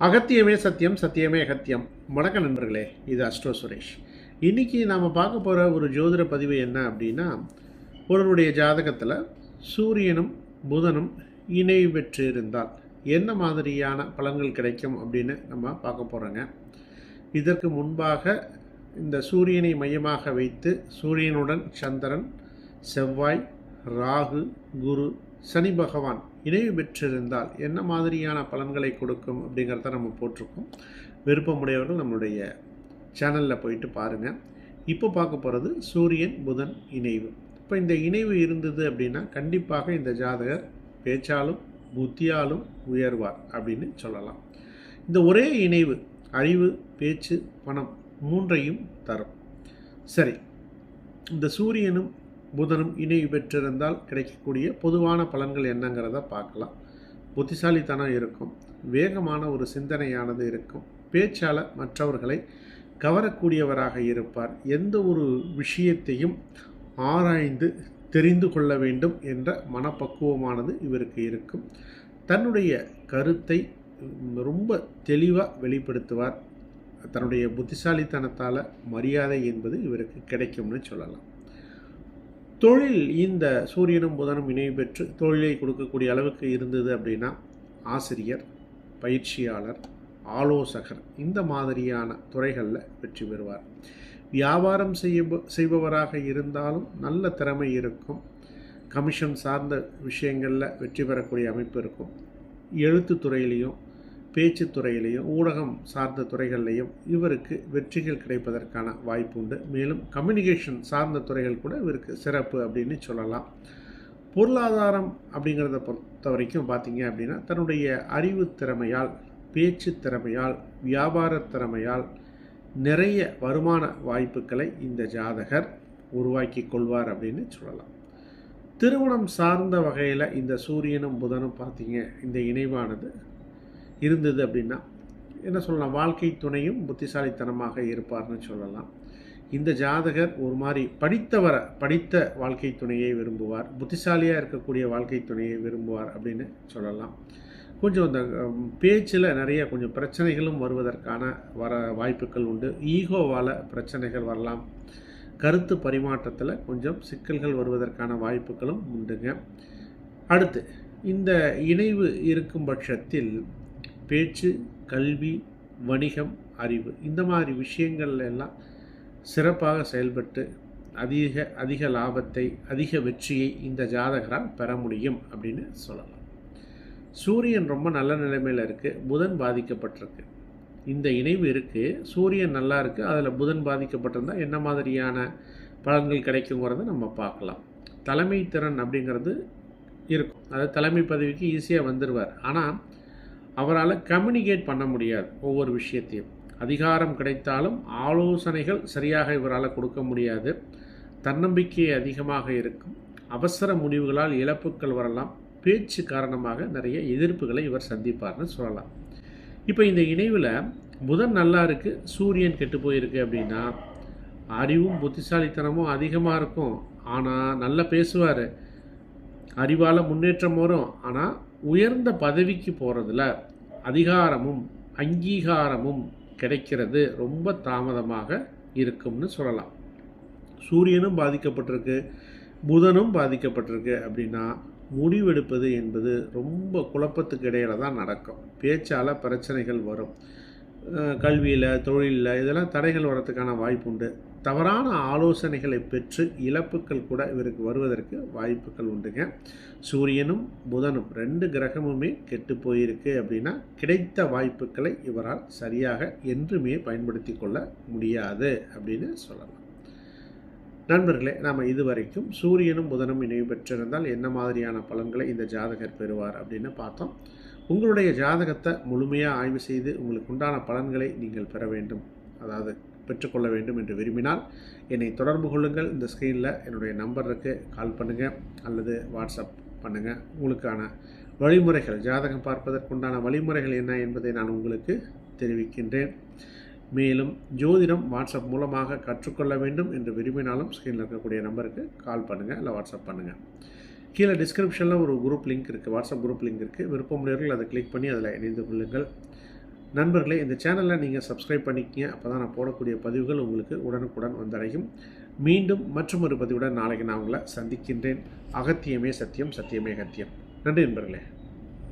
அகத்தியமே சத்தியம், சத்தியமே அகத்தியம். வணக்கம் நண்பர்களே, இது அஸ்ட்ரோ சுரேஷ். இன்றைக்கி நாம் பார்க்க போகிற ஒரு ஜோதிட பதிவு என்ன அப்படின்னா, ஒருவருடைய ஜாதகத்தில் சூரியனும் புதனும் இணைவு பெற்று இருந்தால் என்ன மாதிரியான பலன்கள் கிடைக்கும் அப்படின்னு நம்ம பார்க்க போகிறோங்க. இதற்கு முன்பாக இந்த சூரியனை மையமாக வைத்து சூரியனுடன் சந்திரன், செவ்வாய், ராகு, குரு, சனி பகவான் இணைவு பெற்றிருந்தால் என்ன மாதிரியான பலன்களை கொடுக்கும் அப்படிங்கிறத நம்ம போட்டிருக்கோம். விருப்பமுடையவர்கள் நம்மளுடைய சேனலில் போயிட்டு பாருங்கள். இப்போ பார்க்க போகிறது சூரியன் புதன் இணைவு. இப்போ இந்த இணைவு இருந்தது அப்படின்னா கண்டிப்பாக இந்த ஜாதகர் பேச்சாலும் புத்தியாலும் உயர்வார் அப்படின்னு சொல்லலாம். இந்த ஒரே இணைவு அறிவு, பேச்சு, பணம் மூன்றையும் தரும். சரி, இந்த சூரியனும் புதனும் இணைவு பெற்றிருந்தால் கிடைக்கக்கூடிய பொதுவான பலன்கள் என்னங்கிறத பார்க்கலாம். புத்திசாலித்தனம் இருக்கும், வேகமான ஒரு சிந்தனையானது இருக்கும், பேச்சால் மற்றவர்களை கவரக்கூடியவராக இருப்பார், எந்த ஒரு விஷயத்தையும் ஆராய்ந்து தெரிந்து கொள்ள வேண்டும் என்ற மனப்பக்குவமானது இவருக்கு இருக்கும். தன்னுடைய கருத்தை ரொம்ப தெளிவாக வெளிப்படுத்துவார். தன்னுடைய புத்திசாலித்தனத்தால் மரியாதை என்பது இவருக்கு கிடைக்கும்னு சொல்லலாம். தொழில் இந்த சூரியனும் புதனும் இணைவு பெற்று தொழிலை கொடுக்கக்கூடிய அளவுக்கு இருந்தது அப்படின்னா ஆசிரியர், பயிற்சியாளர், ஆலோசகர் இந்த மாதிரியான துறைகளில் வெற்றி பெறுவார். வியாபாரம் செய்பவராக இருந்தாலும் நல்ல திறமை இருக்கும். கமிஷன் சார்ந்த விஷயங்களில் வெற்றி பெறக்கூடிய அமைப்பு இருக்கும். எழுத்து துறையிலையும் பேச்சு துறையிலையும் ஊடகம் சார்ந்த துறைகள்லையும் இவருக்கு வெற்றிகள் கிடைப்பதற்கான வாய்ப்பு உண்டு. மேலும் கம்யூனிகேஷன் சார்ந்த துறைகள் கூட இவருக்கு சிறப்பு அப்படின்னு சொல்லலாம். பொருளாதாரம் அப்படிங்கிறத பொறுத்த வரைக்கும் பார்த்தீங்க அப்படின்னா தன்னுடைய அறிவு திறமையால், பேச்சு திறமையால், வியாபார திறமையால் நிறைய வருமான வாய்ப்புகளை இந்த ஜாதகர் உருவாக்கி கொள்வார் அப்படின்னு சொல்லலாம். திருமணம் சார்ந்த வகையில் இந்த சூரியனும் புதனும் பார்த்தீங்க இந்த இணைவானது இருந்தது அப்படின்னா என்ன சொல்லலாம், வாழ்க்கை துணையும் புத்திசாலித்தனமாக இருப்பார்னு சொல்லலாம். இந்த ஜாதகர் ஒரு மாதிரி படித்த வாழ்க்கை துணையை விரும்புவார், புத்திசாலியாக இருக்கக்கூடிய வாழ்க்கை துணையை விரும்புவார் அப்படின்னு சொல்லலாம். கொஞ்சம் இந்த பேச்சில் நிறைய கொஞ்சம் பிரச்சனைகளும் வருவதற்கான வாய்ப்புகள் உண்டு. ஈகோவால் பிரச்சனைகள் வரலாம். கருத்து பரிமாற்றத்தில் கொஞ்சம் சிக்கல்கள் வருவதற்கான வாய்ப்புகளும் உண்டுங்க. அடுத்து இந்த இணைவு இருக்கும் பட்சத்தில் பேச்சு, கல்வி, வணிகம், அறிவு இந்த மாதிரி விஷயங்கள் எல்லாம் சிறப்பாக செயல்பட்டு அதிக லாபத்தை, அதிக வெற்றியை இந்த ஜாதகரால் பெற முடியும் அப்படின்னு சொல்லலாம். சூரியன் ரொம்ப நல்ல நிலைமையில் இருக்குது, புதன் பாதிக்கப்பட்டிருக்கு. இந்த இணைவு இருக்குது, சூரியன் நல்லா இருக்குது, அதில் புதன் பாதிக்கப்பட்டிருந்தால் என்ன மாதிரியான பலன்கள் கிடைக்குங்கிறத நம்ம பார்க்கலாம். தலைமை திறன் அப்படிங்கிறது இருக்கும், அதாவது தலைமை பதவிக்கு ஈஸியாக வந்துடுவார். ஆனால் அவரால் கம்யூனிகேட் பண்ண முடியாது. ஒவ்வொரு விஷயத்தையும் அதிகாரம் கிடைத்தாலும் ஆலோசனைகள் சரியாக இவரால் கொடுக்க முடியாது. தன்னம்பிக்கை அதிகமாக இருக்கும். அவசர முடிவுகளால் இழப்புகள் வரலாம். பேச்சு காரணமாக நிறைய எதிர்ப்புகளை இவர் சந்திப்பார்னு சொல்லலாம். இப்போ இந்த இணைவில் புதன் நல்லா இருக்குது, சூரியன் கெட்டு போயிருக்கு அப்படின்னா அறிவும் புத்திசாலித்தனமும் அதிகமாக இருக்கும். ஆனால் நல்லா பேசுவார், அறிவால் முன்னேற்றம் வரும். ஆனால் உயர்ந்த பதவிக்கு போகிறதுல அதிகாரமும் அங்கீகாரமும் கிடைக்கிறது ரொம்ப தாமதமாக இருக்கும்னு சொல்லலாம். சூரியனும் பாதிக்கப்பட்டிருக்கு, புதனும் பாதிக்கப்பட்டிருக்கு அப்படின்னா முடிவெடுப்பது என்பது ரொம்ப குழப்பத்துக்கு இடையில தான் நடக்கும். பேச்சால் பிரச்சனைகள் வரும். கல்வியில், தொழிலில் இதெல்லாம் தடைகள் வரத்துக்கான வாய்ப்பு உண்டு. தவறான ஆலோசனைகளை பெற்று இழப்புகள் கூட இவருக்கு வருவதற்கு வாய்ப்புகள் உண்டுங்க. சூரியனும் புதனும் 2 கிரகமுமே கெட்டு போயிருக்கு அப்படின்னா கிடைத்த வாய்ப்புகளை இவரால் சரியாக என்றுமே பயன்படுத்தி கொள்ள முடியாது அப்படின்னு சொல்லலாம். நண்பர்களே, நாம் இதுவரைக்கும் சூரியனும் புதனும் இணைவு பெற்றிருந்தால் என்ன மாதிரியான பலன்களை இந்த ஜாதகர் பெறுவார் அப்படின்னு பார்த்தோம். உங்களுடைய ஜாதகத்தை முழுமையாக ஆய்வு செய்து உங்களுக்கு உண்டான பலன்களை நீங்கள் பெற வேண்டும், அதாவது பெற்றுக்கொள்ள வேண்டும் என்று விரும்பினால் என்னை தொடர்பு கொள்ளுங்கள். இந்த ஸ்க்ரீனில் என்னுடைய நம்பர் இருக்குது, கால் பண்ணுங்கள் அல்லது வாட்ஸ்அப் பண்ணுங்கள். உங்களுக்கான வழிமுறைகள், ஜாதகம் பார்ப்பதற்குண்டான வழிமுறைகள் என்ன என்பதை நான் உங்களுக்கு தெரிவிக்கின்றேன். மேலும் ஜோதிடம் வாட்ஸ்அப் மூலமாக கற்றுக்கொள்ள வேண்டும் என்று விரும்பினாலும் ஸ்க்ரீனில் இருக்கக்கூடிய நம்பருக்கு கால் பண்ணுங்கள் இல்லை வாட்ஸ்அப் பண்ணுங்கள். கீழே டிஸ்கிரிப்ஷனில் ஒரு குரூப் லிங்க் இருக்குது, வாட்ஸ்அப் குரூப் லிங்க் இருக்குது. விருப்பமுடையவர்கள் அதை கிளிக் பண்ணி அதில் இணைந்து கொள்ளுங்கள். நண்பர்களே, இந்த சேனலை நீங்கள் சப்ஸ்கிரைப் பண்ணிக்கங்க. அப்போ தான் நான் போடக்கூடிய பதிவுகள் உங்களுக்கு உடனுக்குடன் வந்தடையும். மீண்டும் மற்றொரு பதிவுடன் நாளைக்கு நான் உங்களை சந்திக்கின்றேன். அகத்தியமே சத்தியம், சத்தியமே அகத்தியம். நன்றி நண்பர்களே.